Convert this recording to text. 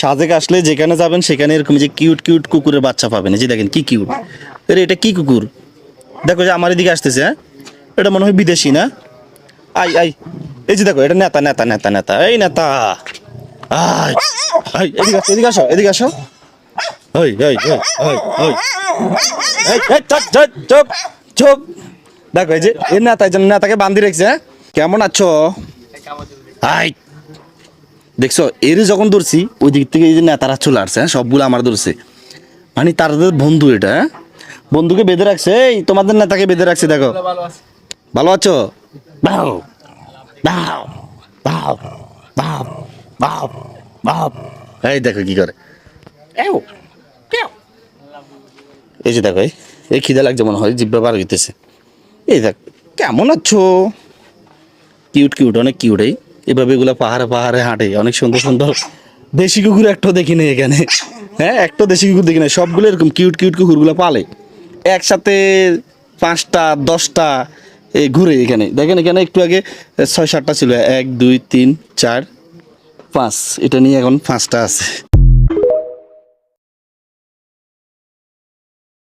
সাজেক আসলে যেখানে যাবেন সেখানে এরকম যে কিউট কিউট কুকুরের বাচ্চা পাবেন। এই যে দেখেন কি কিউট। আরে এটা কি কুকুর? দেখো যে আমার এদিকে আসতেছে। হ্যাঁ, এটা মনে হয় বিদেশি না? আই আই, এই যে দেখো, এটা নেতা নেতা নেতা নেতা, এই নেতা। আই আই, এদিকে আসো, এদিকে আসো, এদিকে আসো। ওই ওই ওই ওই ওই, এই এই, চুপ চুপ চুপ চুপ। দেখো এই যে এই নেতা, এই যে নেতাকে বান্ধি রেখেছে। হ্যাঁ? কেমন আছো? আই, দেখছো এর যখন ধরছি ওই দিক থেকে এই যে নেতারা চলে আসছে। হ্যাঁ, সবগুলো আমার ধরছে, মানে তাদের বন্ধু এটা। হ্যাঁ? বন্ধুকে বেঁধে রাখছে। এই তোমাদের নেতাকে বেঁধে রাখছে, দেখো। ভালো আছো? বাউ বাউ বাউ বাউ বাউ বাউ। এই দেখো কি করে। এও, এও। এই যে দেখো, এই খিদে লাগছে মনে হয়, জিব্বা বার হইতেছে। এই দেখ, কেমন আছো? কিউট কিউট, অনেক কিউট। এইভাবে এগুলো পাহাড়ে পাহাড়ে হাঁটে, অনেক সুন্দর সুন্দর। দেশি কুকুর একটাও দেখি না এখানে। হ্যাঁ, একটা দেশি কুকুর দেখি না, সবগুলো এরকম কিউট কিউট কুকুরগুলো পালে একসাথে 5টা 10টা এই ঘুরে। এখানে দেখেন, এখানে একটু আগে 6-7টা ছিল, 1 2 3 4 5, এটা নিয়ে এখন 5টা আছে।